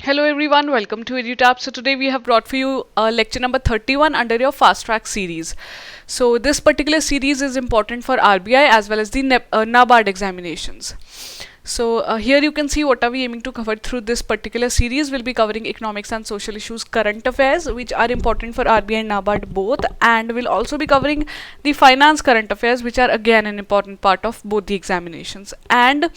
Hello everyone, welcome to EduTap. So today we have brought for you lecture number 31 under your fast track series. So this particular series is important for RBI as well as the NABARD examinations. So here you can see what are we aiming to cover through this particular series. We'll be covering economics and social issues, current affairs, which are important for RBI and NABARD both, and we'll also be covering the finance current affairs, which are again an important part of both the examinations. And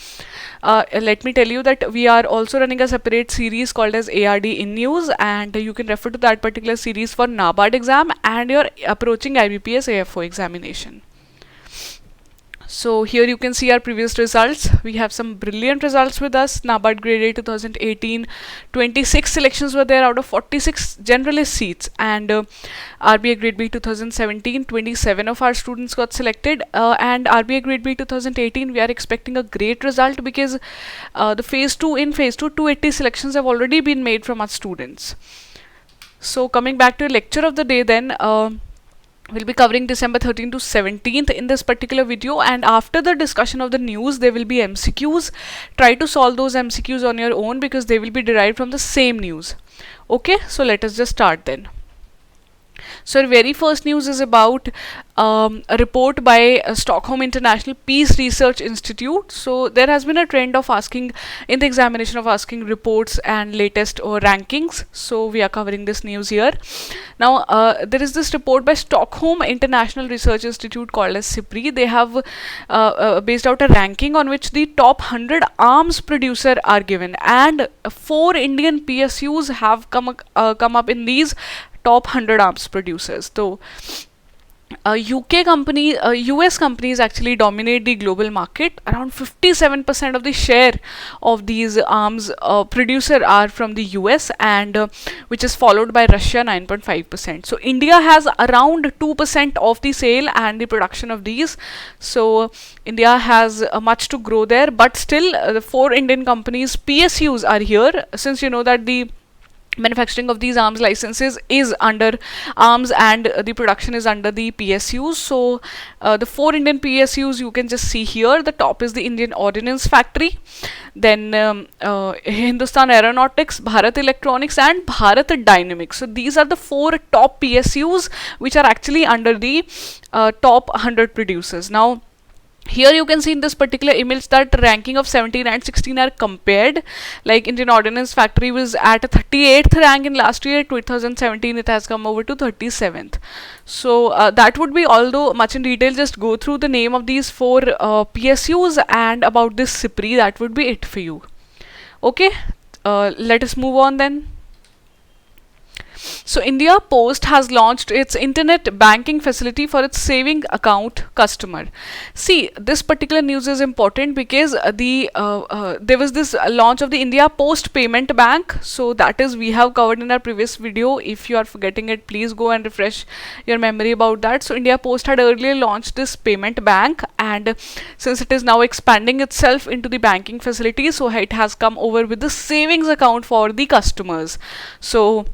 let me tell you that we are also running a separate series called as ARD in News, and you can refer to that particular series for NABARD exam and your approaching IBPS AFO examination. So here you can see our previous results. We have some brilliant results with us. NABARD Gr A 2018, 26 selections were there out of 46 generalist seats, and RBI Gr B 2017, 27 of our students got selected, and RBI Gr B 2018 we are expecting a great result because in phase 2 280 selections have already been made from our students. So coming back to lecture of the day then, we'll be covering December 13th to 17th in this particular video, and after the discussion of the news there will be MCQs. Try to solve those MCQs on your own because they will be derived from the same news. Okay, so let us just start then. So our very first news is about a report by Stockholm International Peace Research Institute. So there has been a trend of asking in the examination of asking reports and latest rankings. So we are covering this news here. Now there is this report by Stockholm International Research Institute called as SEBI. They have based out a ranking on which the top 100 arms producer are given, and 4 Indian PSUs have come up in these top 100 arms producers. So US companies actually dominate the global market. Around 57% of the share of these arms producer are from the US, and which is followed by Russia 9.5%. So India has around 2% of the sale and the production of these. So India has much to grow there, but still the 4 Indian companies PSUs are here, since you know that the manufacturing of these arms licenses is under arms and the production is under the PSUs. So the 4 Indian PSUs you can just see here. The top is the Indian Ordnance Factory, then Hindustan Aeronautics, Bharat Electronics and Bharat Dynamics. So these are the 4 top PSUs which are actually under the top 100 producers. Now here you can see in this particular image that ranking of 17 and 16 are compared. Like Indian Ordnance Factory was at a 38th rank in last year. 2017 it has come over to 37th. So that would be, although much in detail, just go through the name of these 4 PSUs and about this SEBI. That would be it for you. Okay, let us move on then. So India Post has launched its internet banking facility for its saving account customer. See, this particular news is important because there was this launch of the India Post Payment Bank. So that is, we have covered in our previous video. If you are forgetting it, please go and refresh your memory about that. So India Post had earlier launched this payment bank, and since it is now expanding itself into the banking facility, so it has come over with the savings account for the customers. So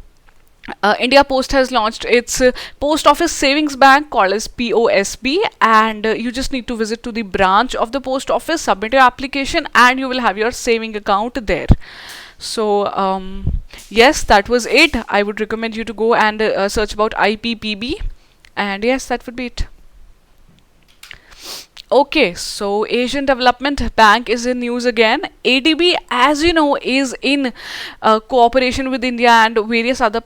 India Post has launched its post office savings bank called as POSB, and you just need to visit to the branch of the post office, submit your application, and you will have your saving account there. So yes, that was it. I would recommend you to go and search about IPPB, and yes, that would be it. Okay, so Asian Development Bank is in news again. ADB, as you know, is in cooperation with India and various other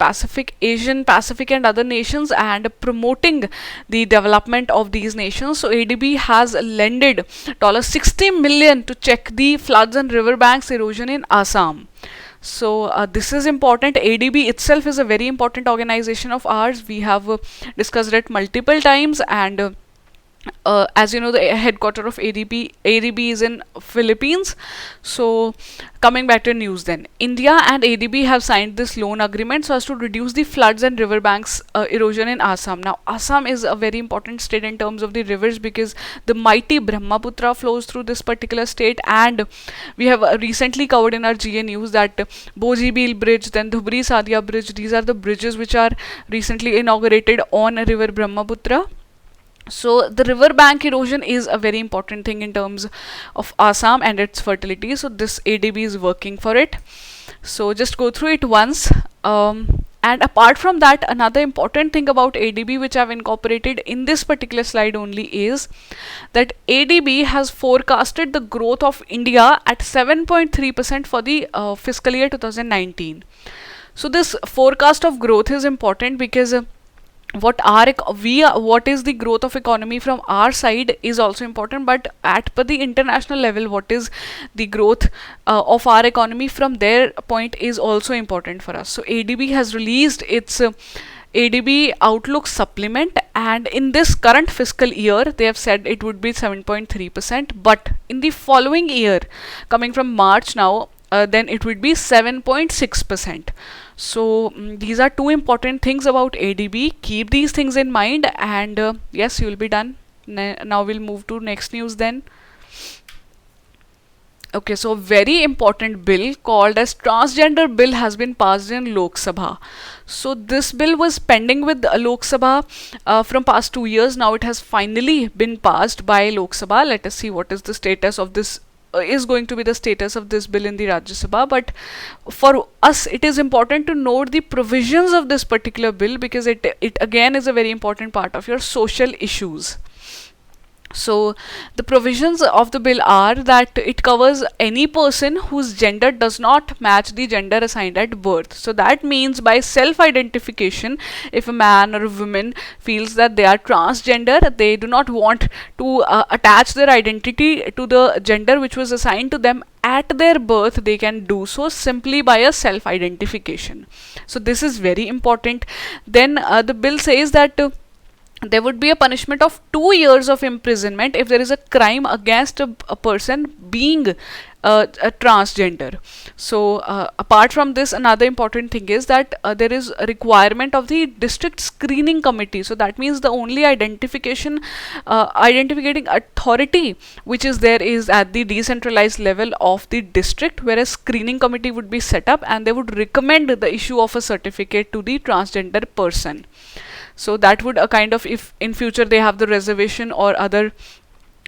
Asian Pacific and other nations, and promoting the development of these nations. So ADB has lended $60 million to check the floods and riverbanks erosion in Assam. So this is important. ADB itself is a very important organization of ours. We have discussed it multiple times, and as you know, the headquarters of ADB is in Philippines. So coming back to news then, India and ADB have signed this loan agreement so as to reduce the floods and riverbanks erosion in Assam. Now Assam is a very important state in terms of the rivers because the mighty Brahmaputra flows through this particular state, and we have recently covered in our GA news that Bojibil Bridge, then Dhubri Sadia Bridge, these are the bridges which are recently inaugurated on river Brahmaputra. So the riverbank erosion is a very important thing in terms of Assam and its fertility. So this ADB is working for it. So just go through it once. And apart from that, another important thing about ADB which I've incorporated in this particular slide only is that ADB has forecasted the growth of India at 7.3% for the fiscal year 2019. So this forecast of growth is important because what is the growth of economy from our side is also important, but at per the international level, what is the growth of our economy from their point is also important for us. So ADB has released its ADB Outlook supplement, and in this current fiscal year they have said it would be 7.3%, but in the following year, coming from March now, then it would be 7.6%. So these are two important things about ADB. Keep these things in mind, and yes, you will be done. Now we'll move to next news then. Okay, so very important bill called as transgender bill has been passed in Lok Sabha. So this bill was pending with Lok Sabha from past 2 years. Now it has finally been passed by Lok Sabha. Let us see what is the status of this is going to be the status of this bill in the Rajya Sabha. But for us it is important to note the provisions of this particular bill, because it again is a very important part of your social issues. So the provisions of the bill are that it covers any person whose gender does not match the gender assigned at birth. So that means by self-identification, if a man or a woman feels that they are transgender, they do not want to attach their identity to the gender which was assigned to them at their birth, they can do so simply by a self-identification. So this is very important. Then the bill says that there would be a punishment of 2 years of imprisonment if there is a crime against a person being a transgender. So apart from this, another important thing is that there is a requirement of the district screening committee. So that means the only identificating authority which is there is at the decentralized level of the district, whereas screening committee would be set up and they would recommend the issue of a certificate to the transgender person. So that would kind of, if in future they have the reservation or other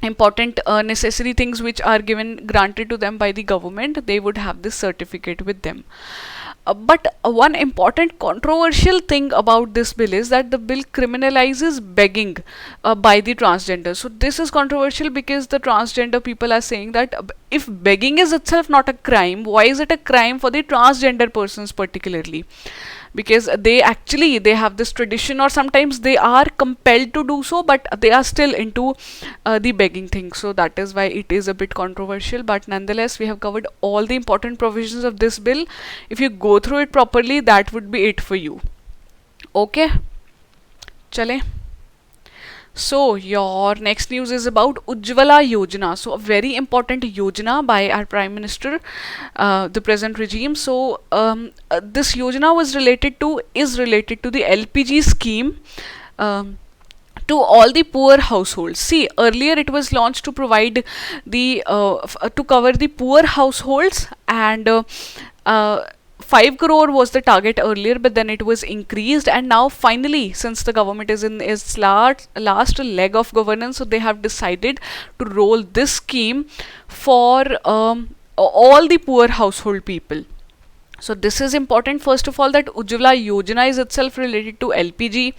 important necessary things which are granted to them by the government, they would have this certificate with them. But one important controversial thing about this bill is that the bill criminalizes begging by the transgender. So this is controversial because the transgender people are saying that if begging is itself not a crime, why is it a crime for the transgender persons particularly? Because they have this tradition, or sometimes they are compelled to do so, but they are still into the begging thing. So that is why it is a bit controversial, but nonetheless we have covered all the important provisions of this bill. If you go through it properly, that would be it for you. Okay, chale. So your next news is about Ujjwala Yojana. So a very important Yojana by our Prime Minister, the present regime. So this Yojana is related to the LPG scheme. To all the poor households. See, earlier it was launched to provide the to cover the poor households, and 5 crore was the target earlier, but then it was increased, and now finally, since the government is in its last leg of governance, so they have decided to roll this scheme for all the poor household people. So this is important, first of all, that Ujjwala Yojana is itself related to LPG.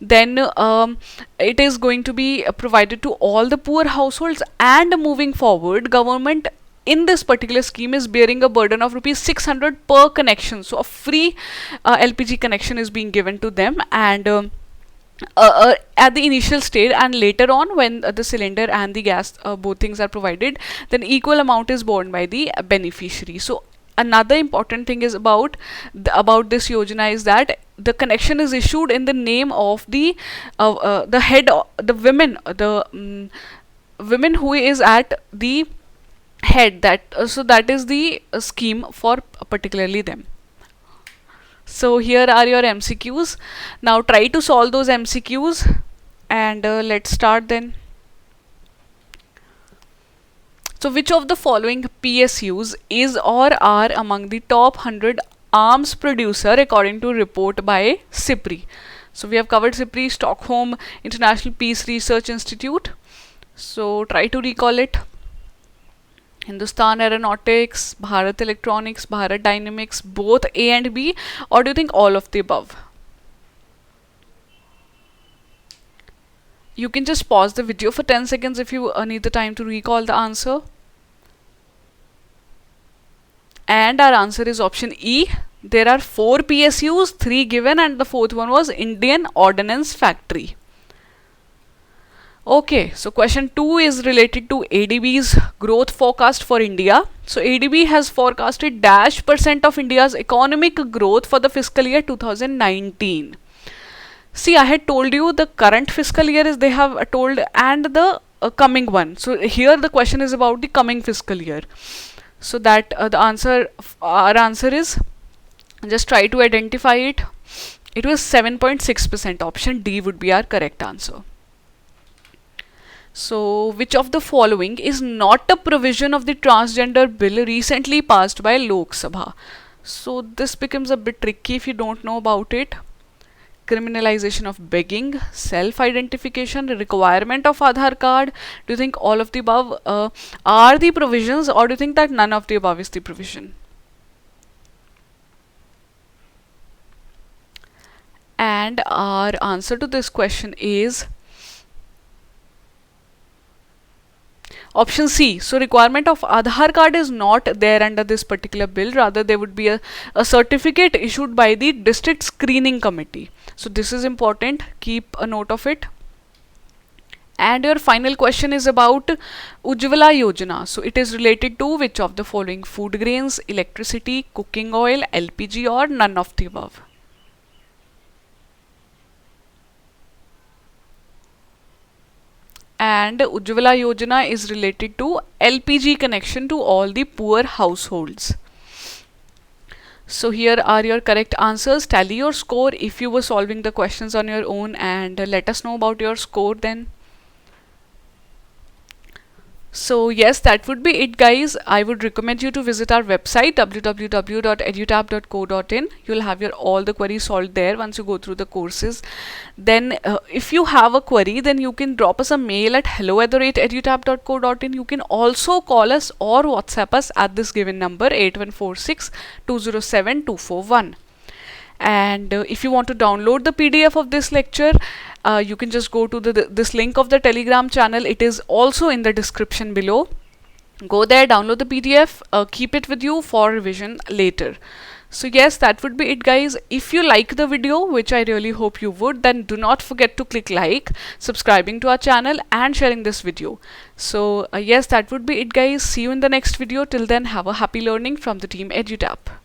Then it is going to be provided to all the poor households, and moving forward, government in this particular scheme is bearing a burden of rupees 600 per connection. So a free LPG connection is being given to them, and at the initial stage, and later on when the cylinder and the gas both things are provided, then equal amount is borne by the beneficiary. So another important thing is about this Yojana is that the connection is issued in the name of the head, the women who is at the head. That so that is the scheme for particularly them. So here are your MCQs. Now try to solve those MCQs, and let's start then. So which of the following PSUs is or are among the top 100 arms producer according to report by SEBI? So we have covered SEBI, Stockholm International Peace Research Institute. So try to recall it. Hindustan Aeronautics, Bharat Electronics, Bharat Dynamics, both A and B, or do you think all of the above? You can just pause the video for 10 seconds if you need the time to recall the answer. And our answer is option E. There are 4 PSUs, 3 given, and the fourth one was Indian Ordnance Factory. Okay, so question 2 is related to ADB's growth forecast for India. So ADB has forecasted -% of India's economic growth for the fiscal year 2019. See, I had told you the current fiscal year is they have told, and the coming one. So here the question is about the coming fiscal year. So that our answer is, just try to identify it. It was 7.6%. Option D would be our correct answer. So which of the following is not a provision of the transgender bill recently passed by Lok Sabha? So this becomes a bit tricky if you don't know about it. Criminalization of begging, self-identification, requirement of Aadhaar card. Do you think all of the above are the provisions, or do you think that none of the above is the provision? And our answer to this question is option C. So requirement of Aadhaar card is not there under this particular bill. Rather, there would be a certificate issued by the district screening committee. So this is important. Keep a note of it. And your final question is about Ujjwala Yojana. So it is related to which of the following: food grains, electricity, cooking oil, LPG, or none of the above? And Ujjwala Yojana is related to LPG connection to all the poor households. So here are your correct answers. Tally your score if you were solving the questions on your own, and let us know about your score then. So yes, that would be it, guys. I would recommend you to visit our website www.edutap.co.in. You'll have your all the queries solved there once you go through the courses. Then if you have a query, then you can drop us a mail at hello@edutap.co.in. You can also call us or WhatsApp us at this given number 8146 207 241. And if you want to download the PDF of this lecture, you can just go to this link of the Telegram channel. It is also in the description below. Go there, download the PDF, keep it with you for revision later. So yes, that would be it, guys. If you like the video, which I really hope you would, then do not forget to click like, subscribing to our channel, and sharing this video. So yes, that would be it, guys. See you in the next video. Till then, have a happy learning from the team EduTap.